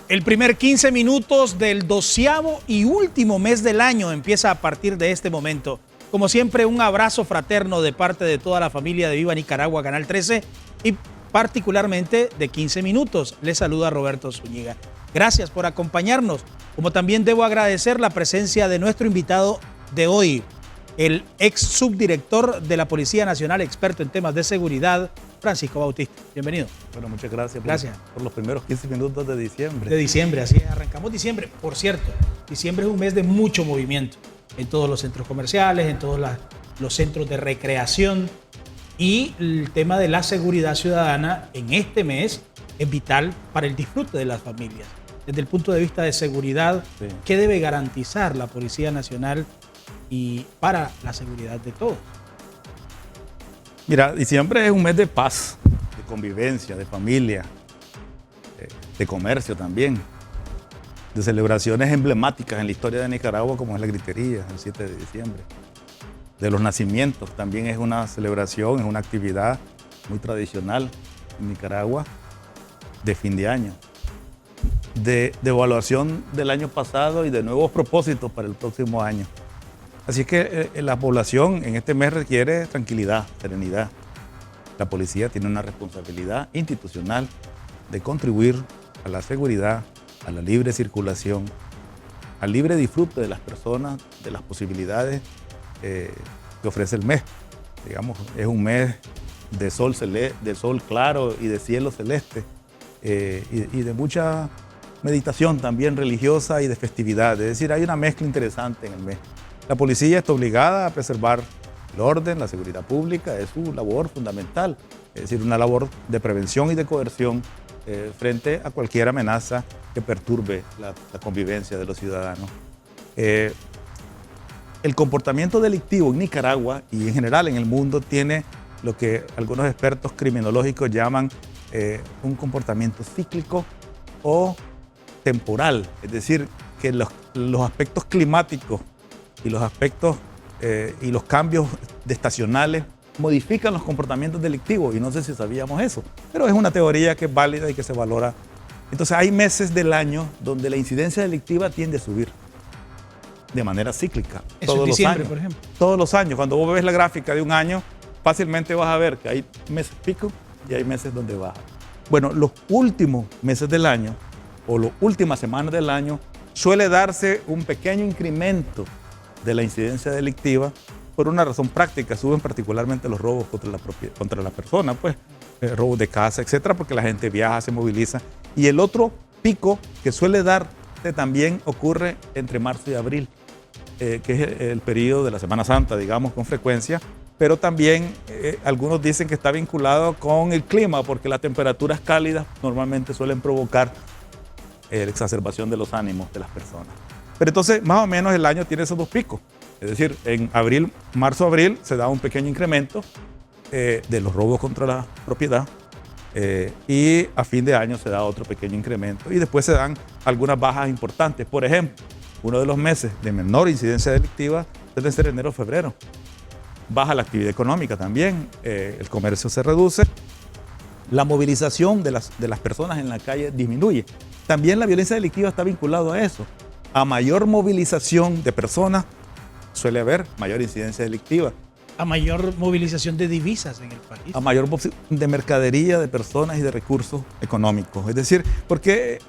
El primer 15 minutos del 12º y último mes del año empieza a partir de este momento. Como siempre, un abrazo fraterno de parte de toda la familia de Viva Nicaragua, Canal 13 y particularmente de 15 minutos. Les saluda Roberto Zúñiga. Gracias por acompañarnos, como también debo agradecer la presencia de nuestro invitado de hoy, el ex subdirector de la Policía Nacional, experto en temas de seguridad, Francisco Bautista. Bienvenido. Bueno, muchas gracias. Gracias. Por los primeros 15 minutos de diciembre. De diciembre, así es, arrancamos diciembre. Por cierto, diciembre es un mes de mucho movimiento en todos los centros comerciales, en todos los centros de recreación, y el tema de la seguridad ciudadana en este mes es vital para el disfrute de las familias. Desde el punto de vista de seguridad, sí, ¿qué debe garantizar la Policía Nacional y para la seguridad de todos? Mira, diciembre es un mes de paz, de convivencia, de familia, de comercio también, de celebraciones emblemáticas en la historia de Nicaragua, como es la gritería, el 7 de diciembre. De los nacimientos, también es una celebración, es una actividad muy tradicional en Nicaragua, de fin de año, de evaluación del año pasado y de nuevos propósitos para el próximo año. Así que la población en este mes requiere tranquilidad, serenidad. La policía tiene una responsabilidad institucional de contribuir a la seguridad, a la libre circulación, al libre disfrute de las personas, de las posibilidades que ofrece el mes. Digamos, es un mes de sol claro y de cielo celeste, y de mucha meditación también religiosa y de festividad. Es decir, hay una mezcla interesante en el mes. La policía está obligada a preservar el orden, la seguridad pública, es su labor fundamental, es decir, una labor de prevención y de coerción frente a cualquier amenaza que perturbe la convivencia de los ciudadanos. El comportamiento delictivo en Nicaragua y en general en el mundo tiene lo que algunos expertos criminológicos llaman un comportamiento cíclico o temporal, es decir, que los aspectos climáticos y los aspectos y los cambios estacionales modifican los comportamientos delictivos, y no sé si sabíamos eso, pero es una teoría que es válida y que se valora. Entonces hay meses del año donde la incidencia delictiva tiende a subir de manera cíclica. Eso todos en diciembre, los años, por ejemplo. Todos los años. Cuando vos ves la gráfica de un año, fácilmente vas a ver que hay meses pico y hay meses donde baja. Bueno, los últimos meses del año o las últimas semanas del año suele darse un pequeño incremento de la incidencia delictiva por una razón práctica. Suben particularmente los robos contra la persona, pues robos de casa, etcétera, porque la gente viaja, se moviliza. Y el otro pico que suele darse también ocurre entre marzo y abril, que es el periodo de la Semana Santa, digamos, con frecuencia, pero también algunos dicen que está vinculado con el clima, porque las temperaturas cálidas normalmente suelen provocar la exacerbación de los ánimos de las personas. Pero entonces, más o menos el año tiene esos dos picos. Es decir, en abril, marzo-abril, se da un pequeño incremento de los robos contra la propiedad, y a fin de año se da otro pequeño incremento, y después se dan algunas bajas importantes. Por ejemplo, uno de los meses de menor incidencia delictiva debe ser enero-febrero. Baja la actividad económica también, el comercio se reduce, la movilización de las personas en la calle disminuye. También la violencia delictiva está vinculada a eso. A mayor movilización de personas suele haber mayor incidencia delictiva. A mayor movilización de divisas en el país. A mayor de mercadería, de personas y de recursos económicos. Es decir,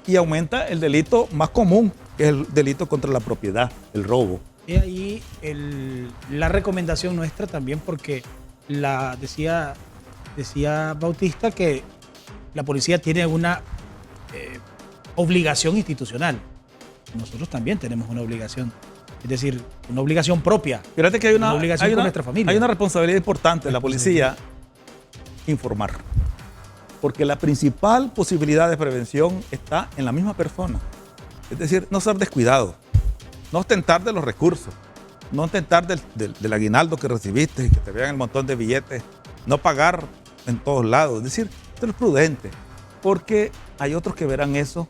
y aumenta el delito más común, que es el delito contra la propiedad, el robo. Y ahí la recomendación nuestra también, porque decía Bautista que la policía tiene una obligación institucional. Nosotros también tenemos una obligación. Es decir, una obligación propia. Fíjate que hay una obligación con nuestra familia. Hay una responsabilidad importante de la policía: informar. Porque la principal posibilidad de prevención está en la misma persona. Es decir, no ser descuidado, no ostentar de los recursos, no ostentar del aguinaldo que recibiste y que te vean el montón de billetes, no pagar en todos lados. Es decir, ser prudente, porque hay otros que verán eso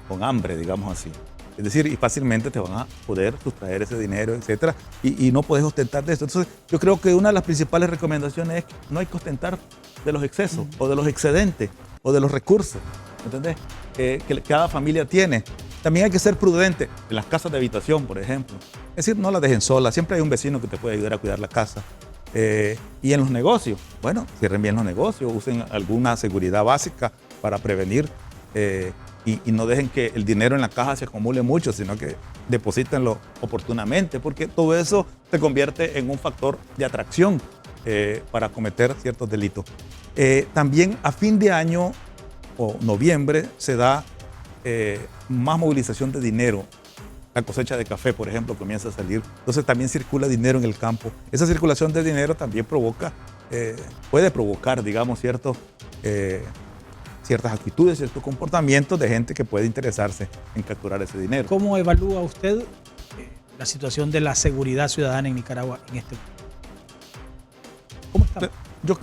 con hambre, digamos así. Es decir, y fácilmente te van a poder sustraer ese dinero, etcétera, y no puedes ostentar de eso. Entonces, yo creo que una de las principales recomendaciones es que no hay que ostentar de los excesos o de los excedentes o de los recursos. ¿entendés? Que cada familia tiene. También hay que ser prudente en las casas de habitación, por ejemplo. Es decir, no las dejen solas. Siempre hay un vecino que te puede ayudar a cuidar la casa. Y en los negocios, bueno, cierren bien los negocios, usen alguna seguridad básica para prevenir y no dejen que el dinero en la caja se acumule mucho, sino que deposítenlo oportunamente, porque todo eso se convierte en un factor de atracción para cometer ciertos delitos. También a fin de año o noviembre se da más movilización de dinero. La cosecha de café, por ejemplo, comienza a salir. Entonces también circula dinero en el campo. Esa circulación de dinero también puede provocar, digamos, ciertas actitudes, ciertos comportamientos de gente que puede interesarse en capturar ese dinero. ¿Cómo evalúa usted la situación de la seguridad ciudadana en Nicaragua en este momento? ¿Cómo estamos?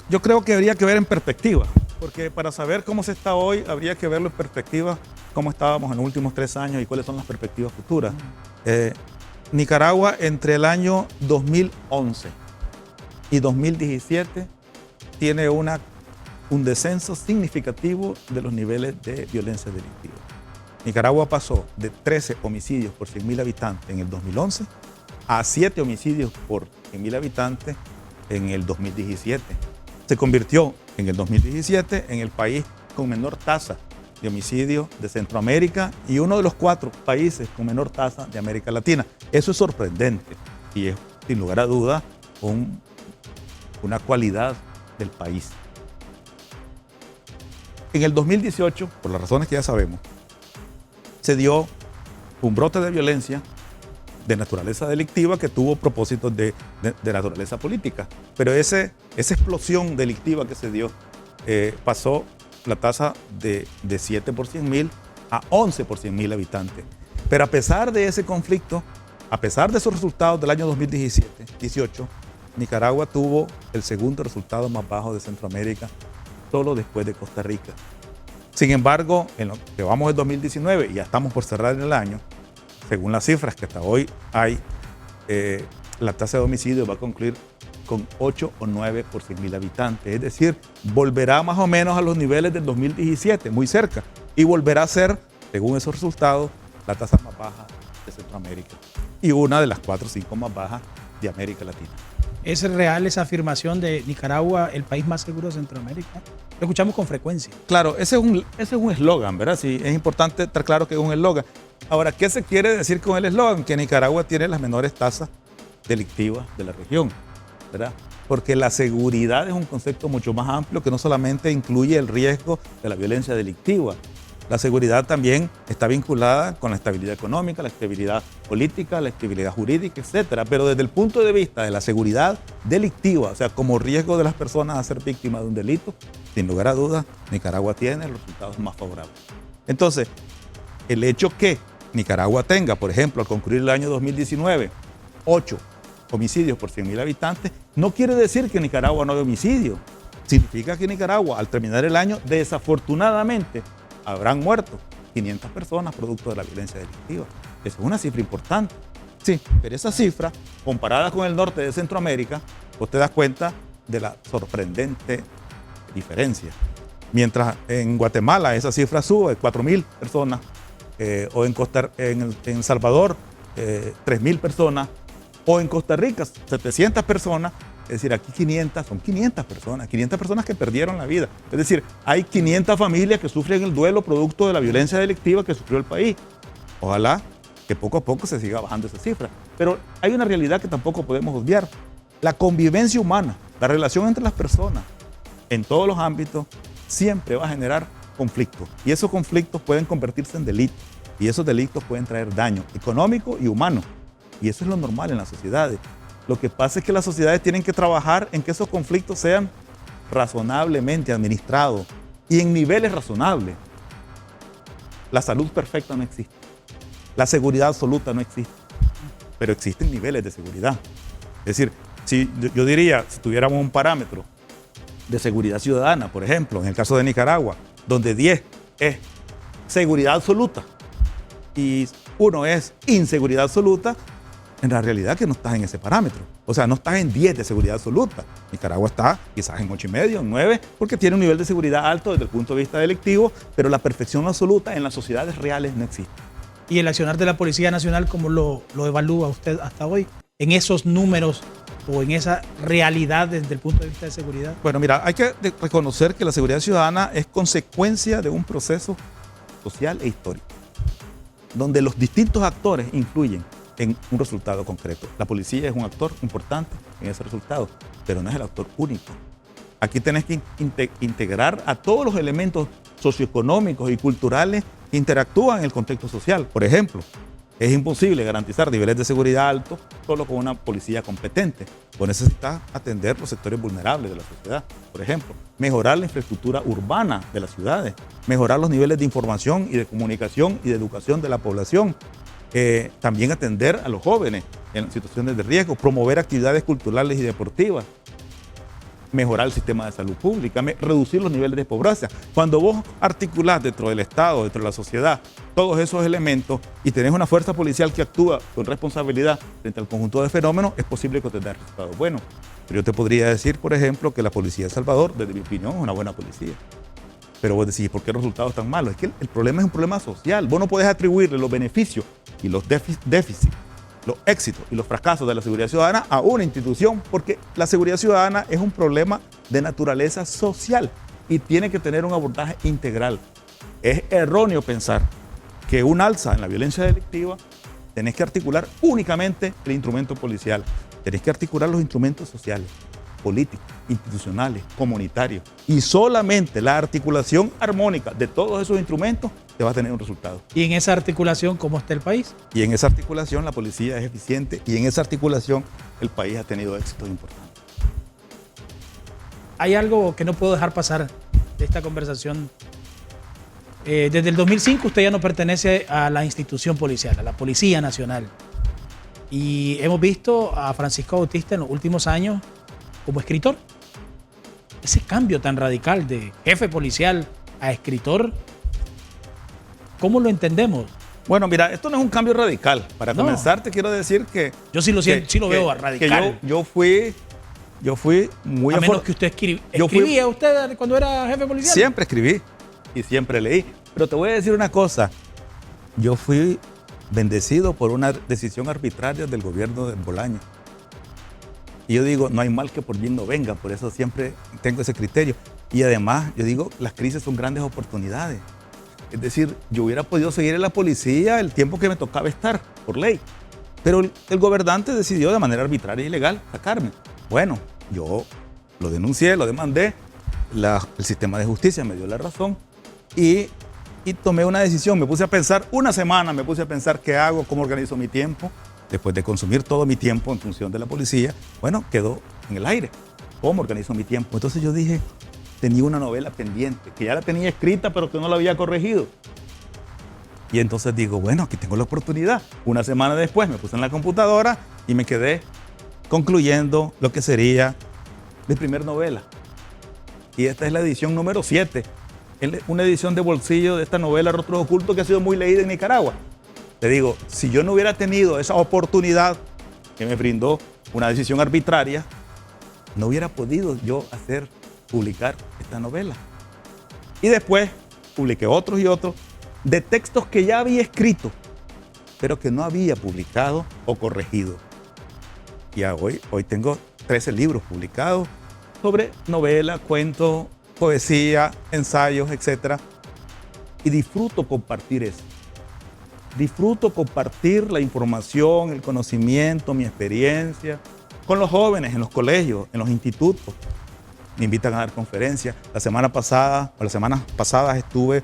Yo creo que habría que ver en perspectiva, porque para saber cómo se está hoy, habría que verlo en perspectiva, cómo estábamos en los últimos 3 años y cuáles son las perspectivas futuras. Nicaragua entre el año 2011 y 2017 tiene un descenso significativo de los niveles de violencia delictiva. Nicaragua pasó de 13 homicidios por 100.000 habitantes en el 2011 a 7 homicidios por 100.000 habitantes en el 2017. Se convirtió en el 2017 en el país con menor tasa de homicidio de Centroamérica y uno de los 4 países con menor tasa de América Latina. Eso es sorprendente y es, sin lugar a dudas, una cualidad del país. En el 2018, por las razones que ya sabemos, se dio un brote de violencia de naturaleza delictiva que tuvo propósitos de naturaleza política. Pero esa explosión delictiva que se dio pasó la tasa de 7 por 100.000 a 11 por 100.000 habitantes. Pero a pesar de ese conflicto, a pesar de esos resultados del año 2017-18, Nicaragua tuvo el segundo resultado más bajo de Centroamérica, solo después de Costa Rica. Sin embargo, en lo que vamos del 2019 y ya estamos por cerrar el año, según las cifras que hasta hoy hay, la tasa de homicidio va a concluir con 8 o 9 por 100.000 habitantes. Es decir, volverá más o menos a los niveles del 2017, muy cerca, y volverá a ser, según esos resultados, la tasa más baja de Centroamérica y una de las 4 o 5 más bajas de América Latina. ¿Es real esa afirmación de Nicaragua, el país más seguro de Centroamérica? Lo escuchamos con frecuencia. Claro, ese es un eslogan, ¿verdad? Sí, es importante estar claro que es un eslogan. Ahora, ¿qué se quiere decir con el eslogan? Que Nicaragua tiene las menores tasas delictivas de la región, ¿verdad? Porque la seguridad es un concepto mucho más amplio que no solamente incluye el riesgo de la violencia delictiva. La seguridad también está vinculada con la estabilidad económica, la estabilidad política, la estabilidad jurídica, etc. Pero desde el punto de vista de la seguridad delictiva, o sea, como riesgo de las personas a ser víctimas de un delito, sin lugar a dudas, Nicaragua tiene los resultados más favorables. Entonces, el hecho que Nicaragua tenga, por ejemplo, al concluir el año 2019, 8 homicidios por 100.000 habitantes, no quiere decir que en Nicaragua no hay homicidio. Significa que en Nicaragua, al terminar el año, desafortunadamente, habrán muerto 500 personas producto de la violencia delictiva. Esa es una cifra importante. Sí, pero esa cifra, comparada con el norte de Centroamérica, vos te das cuenta de la sorprendente diferencia. Mientras en Guatemala esa cifra sube 4.000 personas, o en El Salvador 3.000 personas, o en Costa Rica 700 personas, es decir, aquí son 500 personas que perdieron la vida. Es decir, hay 500 familias que sufren el duelo producto de la violencia delictiva que sufrió el país. Ojalá que poco a poco se siga bajando esa cifra. Pero hay una realidad que tampoco podemos obviar. La convivencia humana, la relación entre las personas, en todos los ámbitos, siempre va a generar conflictos. Y esos conflictos pueden convertirse en delitos. Y esos delitos pueden traer daño económico y humano. Y eso es lo normal en las sociedades. Lo que pasa es que las sociedades tienen que trabajar en que esos conflictos sean razonablemente administrados y en niveles razonables. La salud perfecta no existe. La seguridad absoluta no existe. Pero existen niveles de seguridad. Es decir, yo diría, si tuviéramos un parámetro de seguridad ciudadana, por ejemplo, en el caso de Nicaragua, donde 10 es seguridad absoluta y 1 es inseguridad absoluta, En la realidad que no estás en ese parámetro. O sea, no estás en 10 de seguridad absoluta. Nicaragua está quizás en 8,5, 9, porque tiene un nivel de seguridad alto desde el punto de vista delictivo, pero la perfección absoluta en las sociedades reales no existe. ¿Y el accionar de la Policía Nacional cómo lo evalúa usted hasta hoy? En esos números o en esa realidad desde el punto de vista de seguridad. Bueno, mira, hay que reconocer que la seguridad ciudadana es consecuencia de un proceso social e histórico, donde los distintos actores influyen en un resultado concreto. La policía es un actor importante en ese resultado, pero no es el actor único. Aquí tenés que integrar a todos los elementos socioeconómicos y culturales que interactúan en el contexto social. Por ejemplo, es imposible garantizar niveles de seguridad altos solo con una policía competente. Vos necesitas atender los sectores vulnerables de la sociedad. Por ejemplo, mejorar la infraestructura urbana de las ciudades, mejorar los niveles de información y de comunicación y de educación de la población. También atender a los jóvenes en situaciones de riesgo, promover actividades culturales y deportivas, mejorar el sistema de salud pública, reducir los niveles de pobreza. Cuando vos articulás dentro del Estado, dentro de la sociedad, todos esos elementos y tenés una fuerza policial que actúa con responsabilidad frente al conjunto de fenómenos, es posible que obtengas resultados buenos. Pero yo te podría decir, por ejemplo, que la policía de El Salvador, desde mi opinión, es una buena policía. Pero vos decís, ¿por qué los resultados están malos? Es que el problema es un problema social. Vos no podés atribuirle los beneficios y los déficits, los éxitos y los fracasos de la seguridad ciudadana a una institución, porque la seguridad ciudadana es un problema de naturaleza social y tiene que tener un abordaje integral. Es erróneo pensar que un alza en la violencia delictiva tenés que articular únicamente el instrumento policial, tenés que articular los instrumentos sociales, políticos, institucionales, comunitarios, y solamente la articulación armónica de todos esos instrumentos te va a tener un resultado. ¿Y en esa articulación cómo está el país? Y en esa articulación la policía es eficiente y en esa articulación el país ha tenido éxitos importantes. Hay algo que no puedo dejar pasar de esta conversación. Desde el 2005 usted ya no pertenece a la institución policial, a la Policía Nacional. Y hemos visto a Francisco Bautista en los últimos años como escritor. Ese cambio tan radical de jefe policial a escritor, ¿cómo lo entendemos? Bueno, mira, esto no es un cambio radical. Para comenzar, te quiero decir que... Yo sí lo siento, sí lo veo radical. Que yo fui muy... A menos que usted ¿Escribía usted cuando era jefe policial? Siempre escribí y siempre leí. Pero te voy a decir una cosa. Yo fui bendecido por una decisión arbitraria del gobierno de Bolaños. Y yo digo, no hay mal que por bien no venga. Por eso siempre tengo ese criterio. Y además, yo digo, las crisis son grandes oportunidades. Es decir, yo hubiera podido seguir en la policía el tiempo que me tocaba estar, por ley. Pero el gobernante decidió de manera arbitraria y ilegal sacarme. Bueno, yo lo denuncié, lo demandé. El sistema de justicia me dio la razón y tomé una decisión. Me puse a pensar, una semana me puse a pensar qué hago, cómo organizo mi tiempo. Después de consumir todo mi tiempo en función de la policía, bueno, quedó en el aire. ¿Cómo organizo mi tiempo? Entonces yo dije, tenía una novela pendiente, que ya la tenía escrita, pero que no la había corregido. Y entonces digo, bueno, aquí tengo la oportunidad. Una semana después me puse en la computadora y me quedé concluyendo lo que sería mi primer novela. Y esta es la edición número 7. Una edición de bolsillo de esta novela Rostros Ocultos que ha sido muy leída en Nicaragua. Te digo, si yo no hubiera tenido esa oportunidad que me brindó una decisión arbitraria, no hubiera podido yo publicar esta novela. Y después publiqué otros y otros de textos que ya había escrito, pero que no había publicado o corregido. Y hoy tengo 13 libros publicados sobre novela, cuento, poesía, ensayos, etc. Y disfruto compartir eso. Disfruto compartir la información, el conocimiento, mi experiencia con los jóvenes en los colegios, en los institutos. Me invitan a dar conferencias. Las semanas pasadas estuve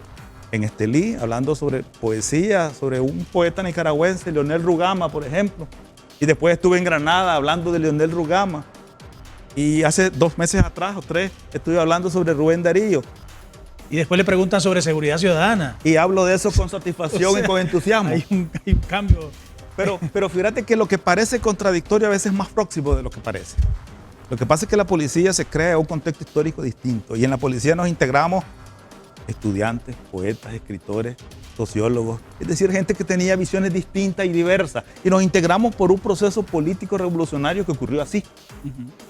en Estelí hablando sobre poesía, sobre un poeta nicaragüense, Leonel Rugama, por ejemplo. Y después estuve en Granada hablando de Leonel Rugama. Y hace 2 meses atrás o 3 estuve hablando sobre Rubén Darío. Y después le preguntan sobre seguridad ciudadana. Y hablo de eso con satisfacción y con entusiasmo. Hay un cambio. Pero fíjate que lo que parece contradictorio a veces es más próximo de lo que parece. Lo que pasa es que la policía se crea en un contexto histórico distinto. Y en la policía nos integramos estudiantes, poetas, escritores, sociólogos, es decir, gente que tenía visiones distintas y diversas. Y nos integramos por un proceso político revolucionario que ocurrió así.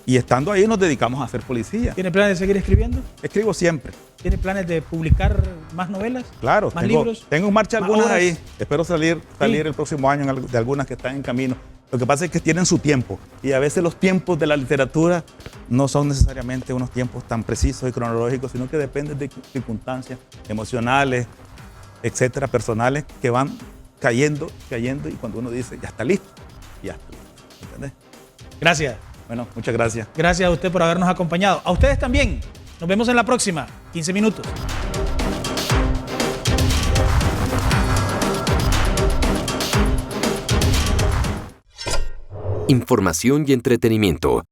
Y estando ahí nos dedicamos a ser policía. ¿Tiene planes de seguir escribiendo? Escribo siempre. ¿Tiene planes de publicar más novelas? Claro, ¿Más libros? tengo en marcha ¿Más algunas obras? ahí. Espero salir el próximo año de algunas que están en camino. Lo que pasa es que tienen su tiempo y a veces los tiempos de la literatura no son necesariamente unos tiempos tan precisos y cronológicos, sino que dependen de circunstancias emocionales, etcétera, personales, que van cayendo y cuando uno dice, ya está listo, ya está listo. ¿Entendés? Gracias. Bueno, muchas gracias. Gracias a usted por habernos acompañado. A ustedes también. Nos vemos en la próxima. 15 minutos. Información y entretenimiento.